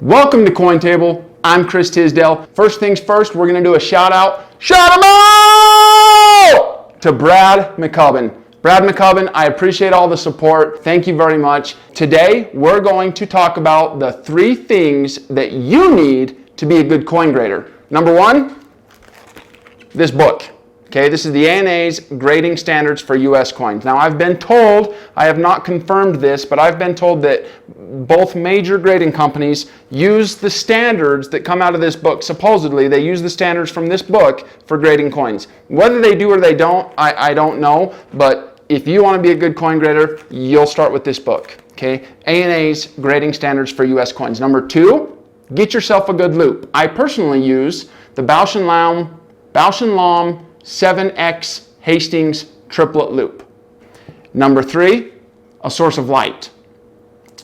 Welcome to Cointable. I'm Chris Tisdale. First things first, we're going to do a shout out. Shout him out to Brad McCubbin. Brad McCubbin, I appreciate all the support. Thank you very much. Today, we're going to talk about the 3 things that you need to be a good coin grader. Number 1, this book. Okay, this is the ANA's grading standards for US coins. Now, I've been told, I have not confirmed this, but I've been told that both major grading companies use the standards that come out of this book. Supposedly, they use the standards from this book for grading coins. Whether they do or they don't, I don't know, but if you want to be a good coin grader, you'll start with this book. Okay, ANA's grading standards for US coins. Number 2, get yourself a good loop. I personally use the Bausch & Lomb 7X Hastings triplet loop. Number 3, a source of light.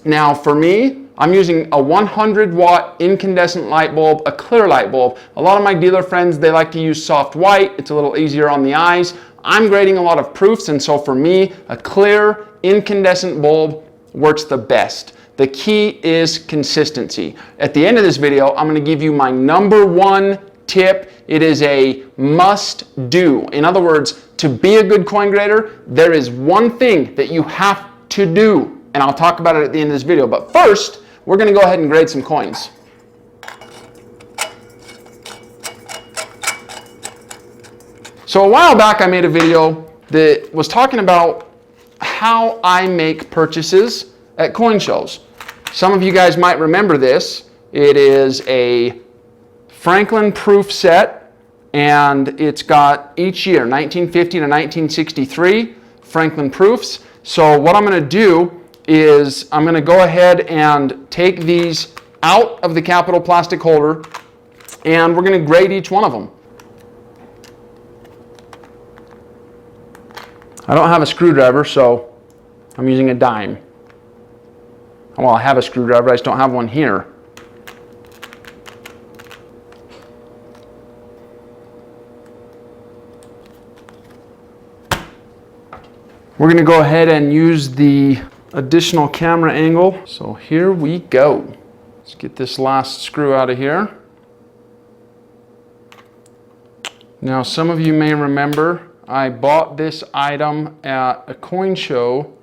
Now for me, I'm using a 100 watt incandescent light bulb, a clear light bulb. A lot of my dealer friends, they like to use soft white. It's a little easier on the eyes. I'm grading a lot of proofs, and so for me, a clear incandescent bulb works the best. The key is consistency. At the end of this video, I'm going to give you my number 1 tip. It is a must do. In other words, to be a good coin grader, there is one thing that you have to do, and I'll talk about it at the end of this video. But first, we're going to go ahead and grade some coins. So a while back, I made a video that was talking about how I make purchases at coin shows. Some of you guys might remember this. It is a Franklin proof set, and it's got each year 1950 to 1963 Franklin proofs. So what I'm going to do is I'm going to go ahead and take these out of the Capital plastic holder, and we're going to grade each one of them. I don't have a screwdriver, so I'm using a dime. Well, I have a screwdriver, I just don't have one here. We're going to go ahead and use the additional camera angle. So here we go. Let's get this last screw out of here. Now, some of you may remember I bought this item at a coin show,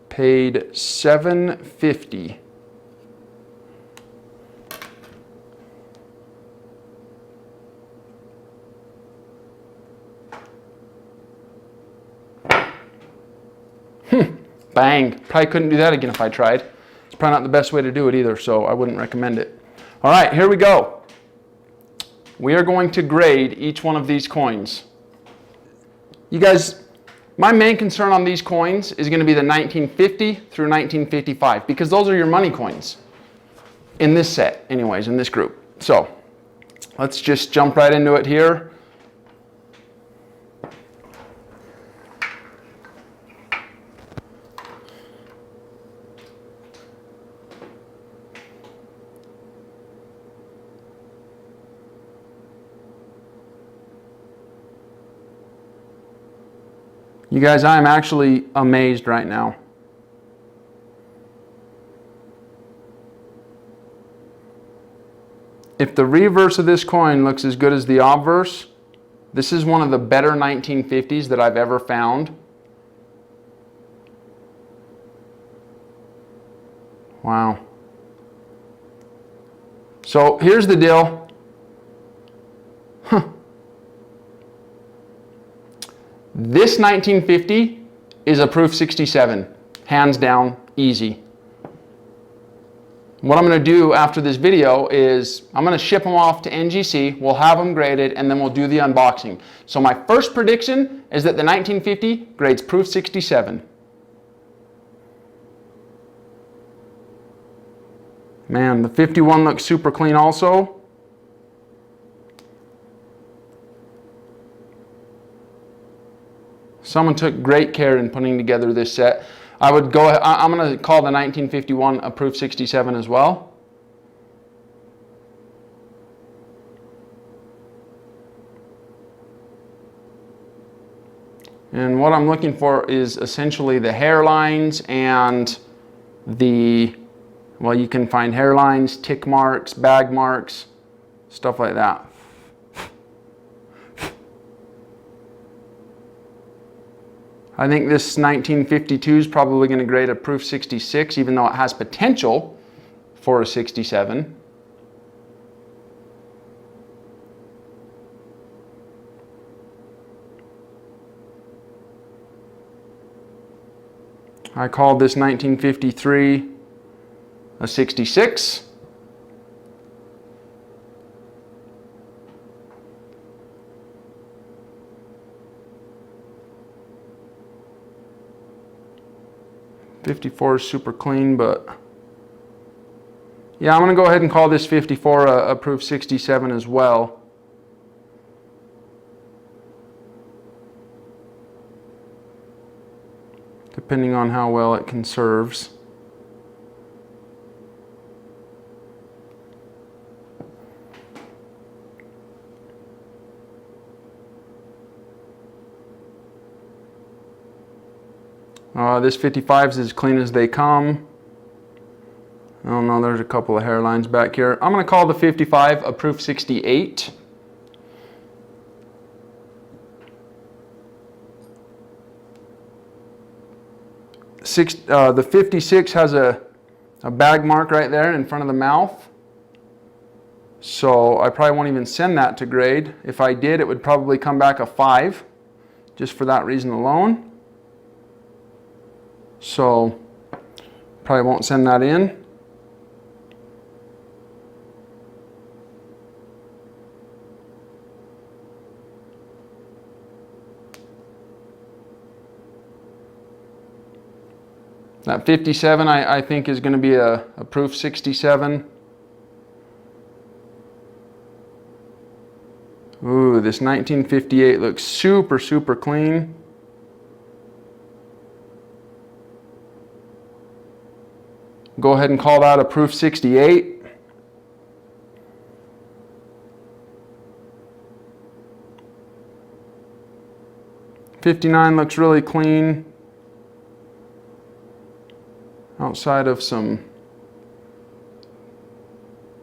paid $7.50. Bang. Probably couldn't do that again if I tried. It's probably not the best way to do it either, so I wouldn't recommend it. All right, here we go. We are going to grade each one of these coins. You guys, my main concern on these coins is going to be the 1950 through 1955, because those are your money coins in this set, anyways, in this group. So let's just jump right into it here. You guys, I am actually amazed right now. If the reverse of this coin looks as good as the obverse, this is one of the better 1950s that I've ever found. Wow. So here's the deal. This 1950 is a proof 67, hands down, easy. What I'm going to do after this video is I'm going to ship them off to NGC, we'll have them graded, and then we'll do the unboxing. So my first prediction is that the 1950 grades proof 67. Man, the 51 looks super clean also. Someone took great care in putting together this set. I'm going to call the 1951 a proof 67 as well. And what I'm looking for is essentially the hairlines and the Well, you can find hairlines, tick marks, bag marks, stuff like that. I think this 1952 is probably going to grade a proof 66, even though it has potential for a 67. I called this 1953 a 66. '54 is super clean, but yeah, I'm going to go ahead and call this 54 a proof 67 as well. Depending on how well it conserves. This 55 is as clean as they come. Oh no, there's a couple of hairlines back here. I'm going to call the 55 a proof 68. The 56 has a bag mark right there in front of the mouth. So I probably won't even send that to grade. If I did, it would probably come back a 5, just for that reason alone. So probably won't send that in. That 57 I think is going to be a proof 67. Ooh, this 1958 looks super, super clean. Go ahead and call that a proof 68. '59 looks really clean. Outside of some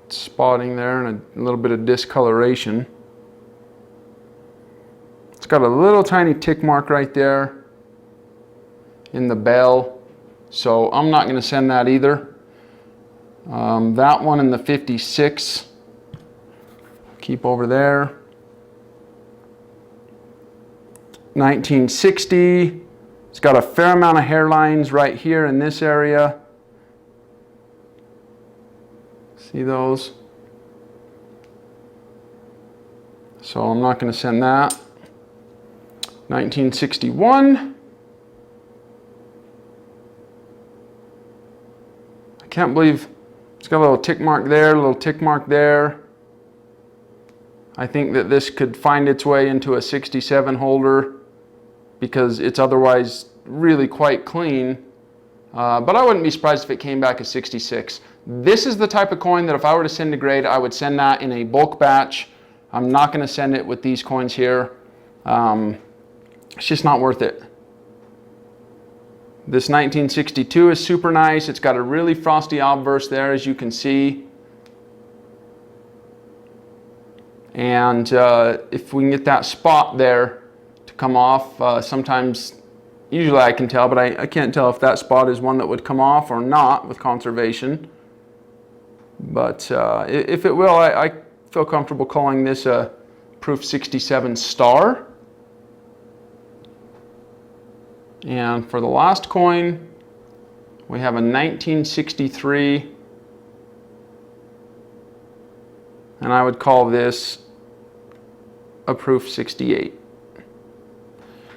spotting there and a little bit of discoloration. It's got a little tiny tick mark right there in the bell, so I'm not going to send that either. That one in the 56, keep over there. 1960, it's got a fair amount of hairlines right here in this area. See those? So I'm not going to send that. 1961. I can't believe it's got a little tick mark there, a little tick mark there. I think that this could find its way into a 67 holder because it's otherwise really quite clean. But I wouldn't be surprised if it came back a 66. This is the type of coin that if I were to send to grade, I would send that in a bulk batch. I'm not going to send it with these coins here. It's just not worth it. This 1962 is super nice. It's got a really frosty obverse there, as you can see. And if we can get that spot there to come off, sometimes, usually I can tell, but I can't tell if that spot is one that would come off or not with conservation. But if it will, I feel comfortable calling this a proof 67 star. And for the last coin, we have a 1963, and I would call this a proof 68.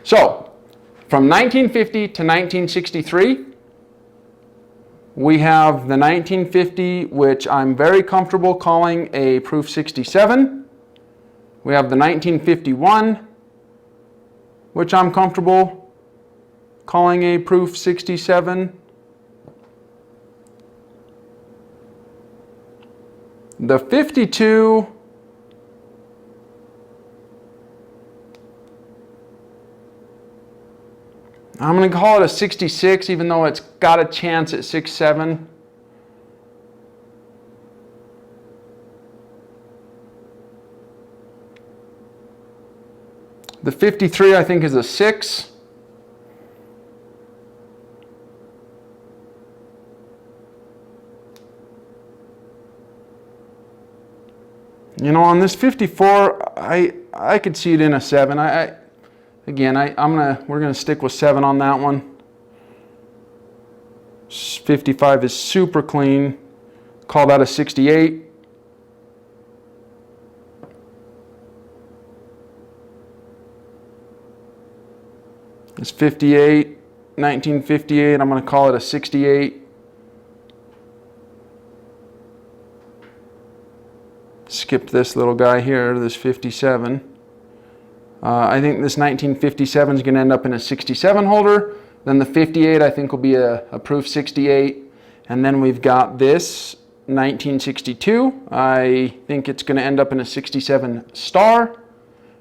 So, from 1950 to 1963, we have the 1950, which I'm very comfortable calling a proof 67. We have the 1951, which I'm comfortable calling a proof 67. The 52, I'm going to call it a 66, even though it's got a chance at 6.7. The 53 I think is a 6. You know, on this 54, I could see it in a 7. We're gonna stick with 7 on that one. 55 is super clean. Call that a 68. It's 58, 1958. I'm gonna call it a 68. Skipped this little guy here, this 57. I think this 1957 is going to end up in a 67 holder. Then the 58 I think will be a proof 68. And then we've got this 1962. I think it's going to end up in a 67 star.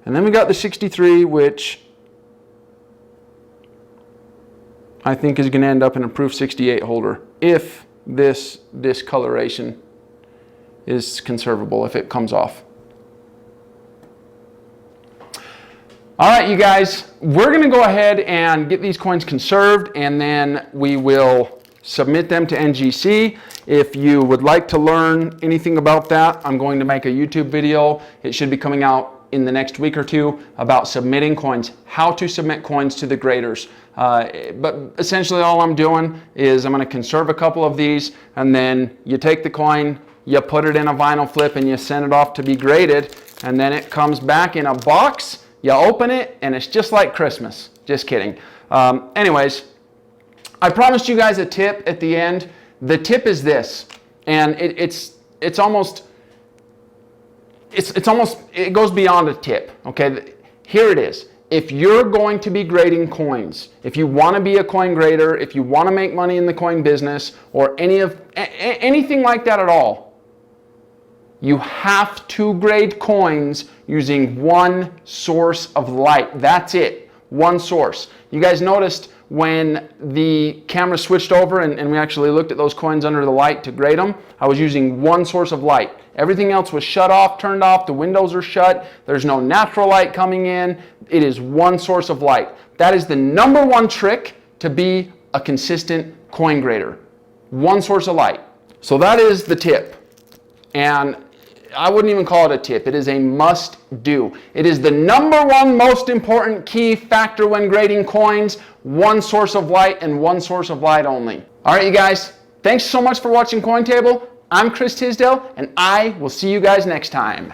And then we got the 63, which I think is going to end up in a proof 68 holder if this discoloration is conservable, if it comes off. All right, you guys, we're gonna go ahead and get these coins conserved, and then we will submit them to NGC. If you would like to learn anything about that, I'm going to make a YouTube video. It should be coming out in the next week or two about submitting coins, how to submit coins to the graders. But essentially all I'm doing is I'm gonna conserve a couple of these, and then you take the coin, you put it in a vinyl flip, and you send it off to be graded, and then it comes back in a box. You open it, and it's just like Christmas. Just kidding. Anyways, I promised you guys a tip at the end. The tip is this, and it goes beyond a tip. Okay, here it is. If you're going to be grading coins, if you want to be a coin grader, if you want to make money in the coin business, or anything like that at all, you have to grade coins using one source of light. That's it, one source. You guys noticed when the camera switched over and we actually looked at those coins under the light to grade them, I was using one source of light. Everything else was shut off, turned off, the windows are shut, there's no natural light coming in. It is one source of light. That is the number one trick to be a consistent coin grader. One source of light. So that is the tip. And I wouldn't even call it a tip. It is a must do. It is the number one most important key factor when grading coins. One source of light and one source of light only. All right, you guys. Thanks so much for watching Cointable. I'm Chris Tisdale, and I will see you guys next time.